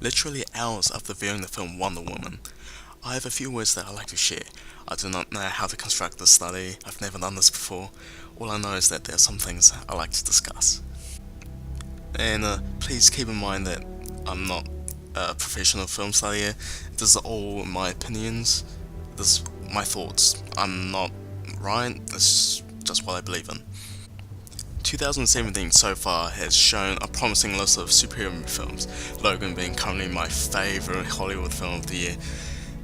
Literally hours after viewing the film Wonder Woman, I have a few words that I like to share. I do not know how to construct this study, I've never done this before. All I know is that there are some things I like to discuss. And please keep in mind that I'm not a professional film studier. This is all my opinions. This is my thoughts. I'm not right. It's just what I believe in. 2017 so far has shown a promising list of superhero films, Logan being currently my favourite Hollywood film of the year.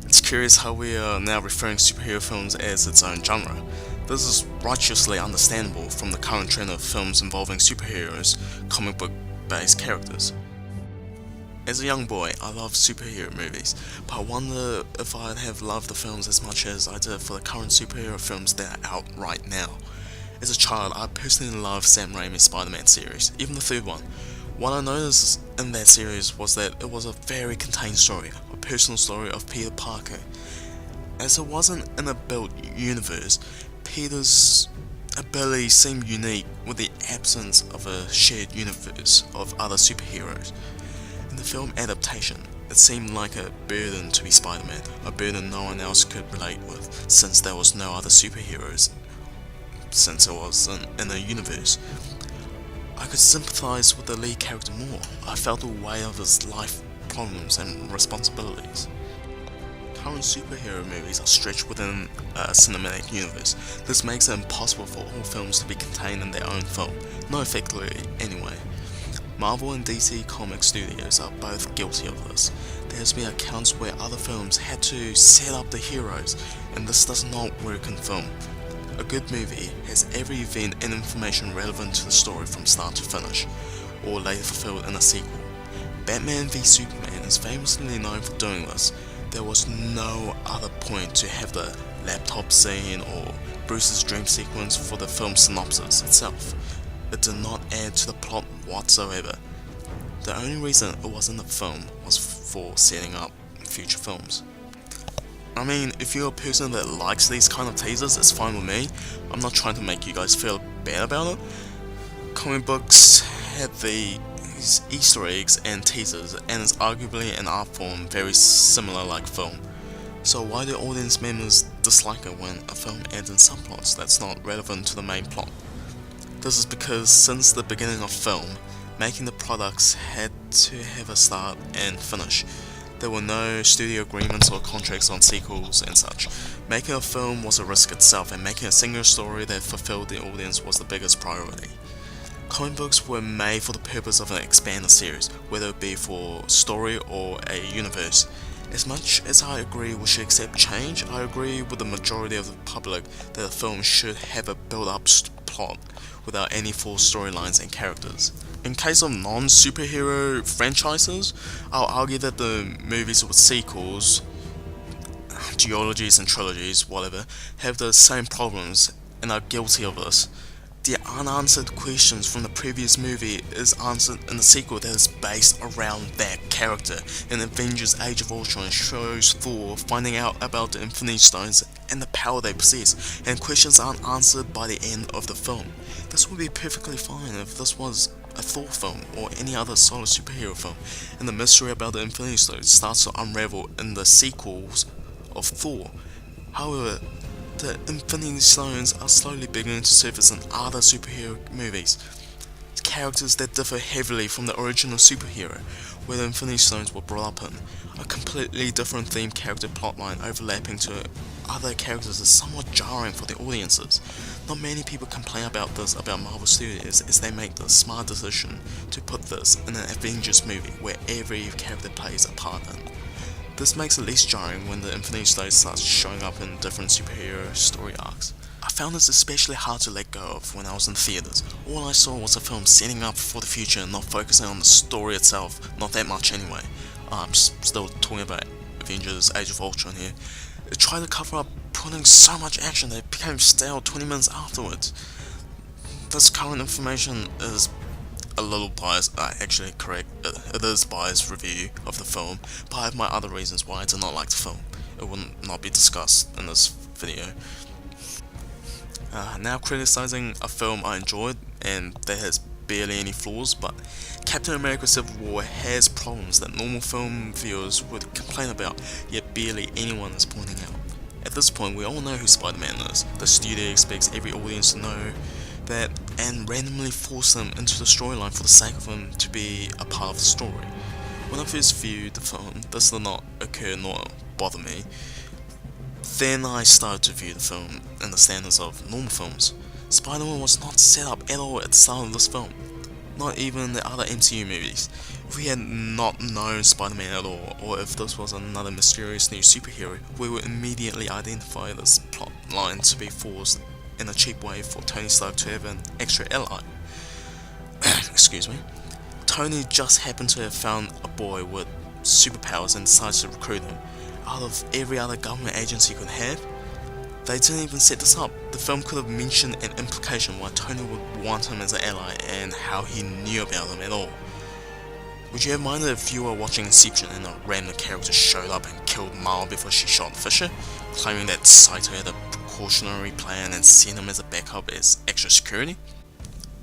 It's curious how we are now referring superhero films as its own genre. This is righteously understandable from the current trend of films involving superheroes, comic book based characters. As a young boy, I loved superhero movies, but I wonder if I'd have loved the films as much as I did for the current superhero films that are out right now. As a child, I personally loved Sam Raimi's Spider-Man series, even the third one. What I noticed in that series was that it was a very contained story, a personal story of Peter Parker. As it wasn't in a built universe, Peter's abilities seemed unique with the absence of a shared universe of other superheroes. In the film adaptation, it seemed like a burden to be Spider-Man, a burden no one else could relate with, since there was no other superheroes, since it wasn't in a universe. I could sympathise with the lead character more. I felt the weight of his life problems and responsibilities. Current superhero movies are stretched within a cinematic universe. This makes it impossible for all films to be contained in their own film, not effectively anyway. Marvel and DC Comics studios are both guilty of this. There has been accounts where other films had to set up the heroes, and this does not work in film. A good movie has every event and information relevant to the story from start to finish, or later fulfilled in a sequel. Batman v Superman is famously known for doing this. There was no other point to have the laptop scene or Bruce's dream sequence for the film synopsis itself. It did not add to the plot whatsoever. The only reason it was in the film was for setting up future films. I mean, if you're a person that likes these kind of teasers, it's fine with me. I'm not trying to make you guys feel bad about it. Comic books had these Easter eggs and teasers, and is arguably an art form very similar like film. So why do audience members dislike it when a film adds in subplots that's not relevant to the main plot? This is because since the beginning of film, making the products had to have a start and finish. There were no studio agreements or contracts on sequels and such. Making a film was a risk itself, and making a single story that fulfilled the audience was the biggest priority. Comic books were made for the purpose of an expanded series, whether it be for story or a universe. As much as I agree we should accept change, I agree with the majority of the public that a film should have a build-up plot without any full storylines and characters. In case of non-superhero franchises, I'll argue that the movies with sequels, duologies and trilogies, whatever, have the same problems and are guilty of this. The unanswered questions from the previous movie is answered in the sequel that is based around that character. In Avengers Age of Ultron shows Thor finding out about the Infinity Stones and the power they possess, and questions aren't answered by the end of the film. This would be perfectly fine if this was a Thor film or any other solid superhero film, and the mystery about the Infinity Stones starts to unravel in the sequels of Thor. However, the Infinity Stones are slowly beginning to surface in other superhero movies. Characters that differ heavily from the original superhero, where the Infinity Stones were brought up in. A completely different themed character plotline overlapping to other characters is somewhat jarring for the audiences. Not many people complain about this about Marvel Studios, as they make the smart decision to put this in an Avengers movie where every character plays a part in. This makes it less jarring when the Infinity Stones starts showing up in different superhero story arcs. I found this especially hard to let go of when I was in theatres. All I saw was a film setting up for the future and not focusing on the story itself, not that much anyway. I'm still talking about Avengers Age of Ultron here. It tried to cover up putting so much action that it became stale 20 minutes afterwards. This current information is a little biased, actually correct, it is biased review of the film, but I have my other reasons why I did not like the film. It will not be discussed in this video. Now criticizing a film I enjoyed and that has barely any flaws, but Captain America Civil War has problems that normal film viewers would complain about, yet barely anyone is pointing out. At this point, we all know who Spider-Man is. The studio expects every audience to know that and randomly force them into the storyline for the sake of them to be a part of the story. When I first viewed the film, this did not occur nor bother me. Then I started to view the film in the standards of normal films. Spider-Man was not set up at all at the start of this film, not even the other MCU movies. If we had not known Spider-Man at all, or if this was another mysterious new superhero, we would immediately identify this plot line to be forced in a cheap way for Tony Stark to have an extra ally. Excuse me. Tony just happened to have found a boy with superpowers and decided to recruit him. Out of every other government agency could have, they didn't even set this up. The film could have mentioned an implication why Tony would want him as an ally and how he knew about him at all. Would you have minded if you were watching Inception and a random character showed up and killed Mal before she shot Fisher, claiming that Saito had a precautionary plan and sent him as a backup as extra security?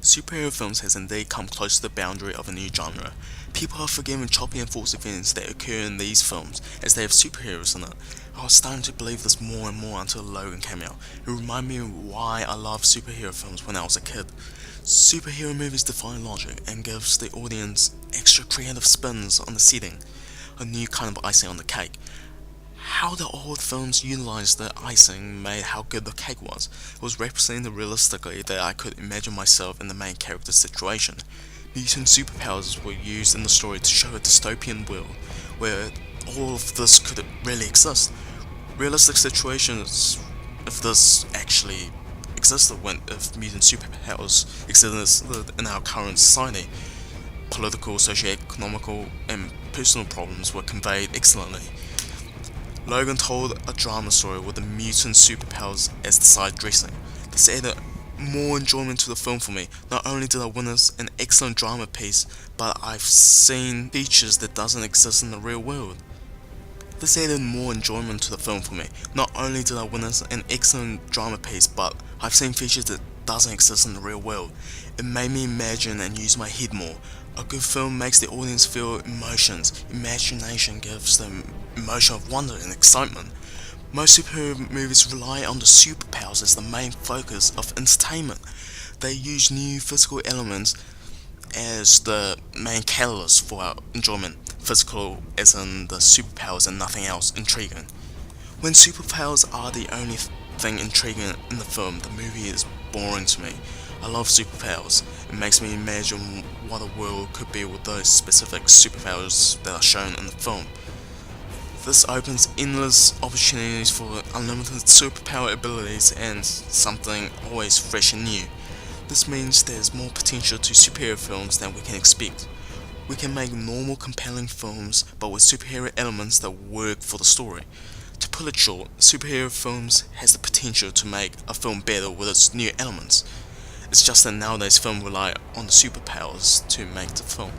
Superhero films has indeed come close to the boundary of a new genre. People are forgiving choppy and false events that occur in these films as they have superheroes in it. I was starting to believe this more and more until Logan came out. It reminded me of why I loved superhero films when I was a kid. Superhero movies defy logic and gives the audience extra creative spins on the setting, a new kind of icing on the cake. How the old films utilized the icing made how good the cake was. It was represented realistically that I could imagine myself in the main character's situation. Mutant superpowers were used in the story to show a dystopian world where all of this could really exist. Realistic situations, if this actually existed, if mutant superpowers existed in our current society, political, socio-economical, and personal problems were conveyed excellently. Logan told a drama story with the mutant superpowers as the side dressing. This added more enjoyment to the film for me. Not only did I witness an excellent drama piece, but I've seen features that doesn't exist in the real world. This added more enjoyment to the film for me. Not only did I witness an excellent drama piece, but I've seen features that doesn't exist in the real world. It made me imagine and use my head more. A good film makes the audience feel emotions. Imagination gives them emotion of wonder and excitement. Most superhero movies rely on the superpowers as the main focus of entertainment. They use new physical elements as the main catalyst for our enjoyment. Physical as in the superpowers and nothing else intriguing. When superpowers are the only thing intriguing in the film, the movie is boring to me. I love superpowers. It makes me imagine what a world could be with those specific superpowers that are shown in the film. This opens endless opportunities for unlimited superpower abilities and something always fresh and new. This means there's more potential to superhero films than we can expect. We can make normal compelling films but with superhero elements that work for the story. To put it short, superhero films has the potential to make a film better with its new elements. It's just that nowadays films rely on the superpowers to make the film.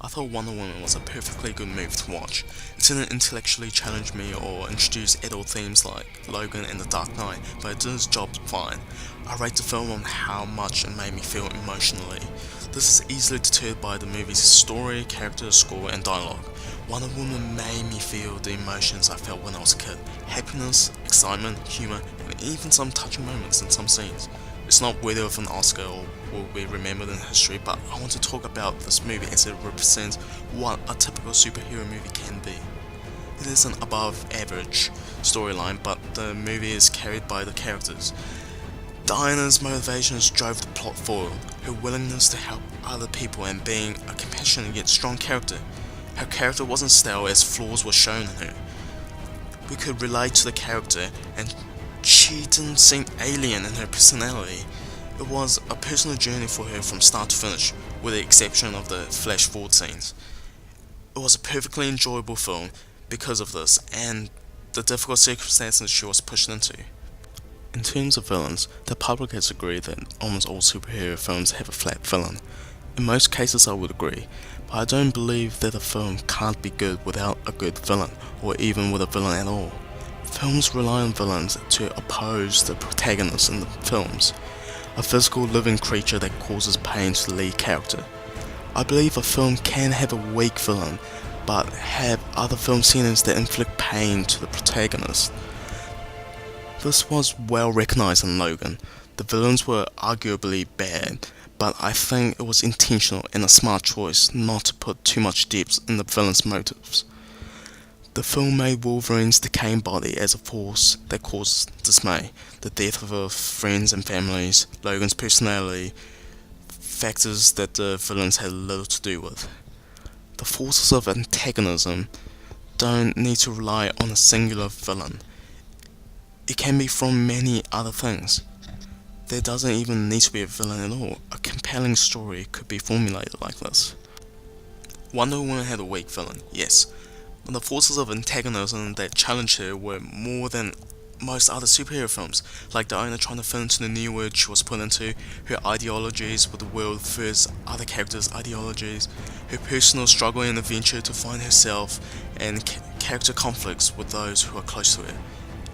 I thought Wonder Woman was a perfectly good movie to watch. It didn't intellectually challenge me or introduce adult themes like Logan and The Dark Knight, but it did its job fine. I rate the film on how much it made me feel emotionally. This is easily deterred by the movie's story, character, score, and dialogue. Wonder Woman made me feel the emotions I felt when I was a kid. Happiness, excitement, humour, and even some touching moments in some scenes. It's not worthy of an Oscar or will be remembered in history, but I want to talk about this movie as it represents what a typical superhero movie can be. It is an above average storyline, but the movie is carried by the characters. Diana's motivations drove the plot forward, her willingness to help other people and being a compassionate yet strong character. Her character wasn't stale as flaws were shown in her. We could relate to the character and she didn't seem alien in her personality. It was a personal journey for her from start to finish, with the exception of the flash forward scenes. It was a perfectly enjoyable film because of this and the difficult circumstances she was pushed into. In terms of villains, the public has agreed that almost all superhero films have a flat villain. In most cases I would agree, but I don't believe that a film can't be good without a good villain, or even with a villain at all. Films rely on villains to oppose the protagonist in the films, a physical living creature that causes pain to the lead character. I believe a film can have a weak villain, but have other film scenes that inflict pain to the protagonist. This was well recognised in Logan. The villains were arguably bad, but I think it was intentional and a smart choice not to put too much depth in the villain's motives. The film made Wolverine's decaying body as a force that caused dismay, the death of her friends and families, Logan's personality, factors that the villains had little to do with. The forces of antagonism don't need to rely on a singular villain. It can be from many other things. There doesn't even need to be a villain at all. A compelling story could be formulated like this. Wonder Woman had a weak villain, yes, but the forces of antagonism that challenged her were more than most other superhero films, like Diana trying to fit into the new world she was put into, her ideologies with the world versus other characters' ideologies, her personal struggle and adventure to find herself, and character conflicts with those who are close to her.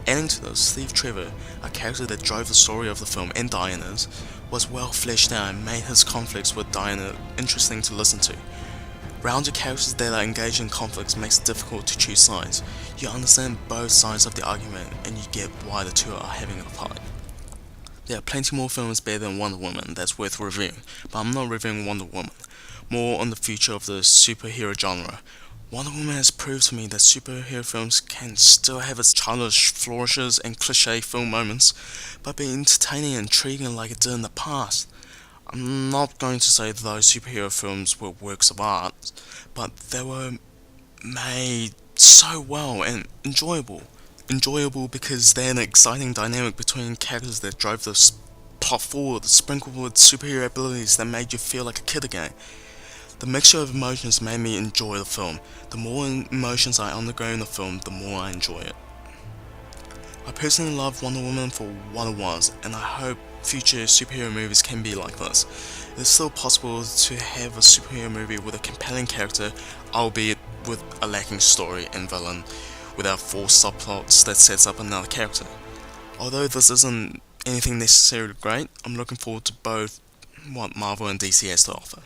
Adding to this, Steve Trevor, a character that drove the story of the film and Diana's, was well fleshed out and made his conflicts with Diana interesting to listen to. Rounded characters that are engaged in conflicts makes it difficult to choose sides. You understand both sides of the argument and you get why the two are having a fight. There are plenty more films better than Wonder Woman that's worth reviewing, but I'm not reviewing Wonder Woman. More on the future of the superhero genre. Wonder Woman has proved to me that superhero films can still have its childish flourishes and cliche film moments, but be entertaining and intriguing like it did in the past. I'm not going to say those superhero films were works of art, but they were made so well and enjoyable. Enjoyable because they had an exciting dynamic between characters that drove the plot forward, sprinkled with superhero abilities that made you feel like a kid again. The mixture of emotions made me enjoy the film. The more emotions I undergo in the film, the more I enjoy it. I personally love Wonder Woman for what it was, and I hope future superhero movies can be like this. It's still possible to have a superhero movie with a compelling character, albeit with a lacking story and villain, without forced subplots that sets up another character. Although this isn't anything necessarily great, I'm looking forward to both what Marvel and DC has to offer.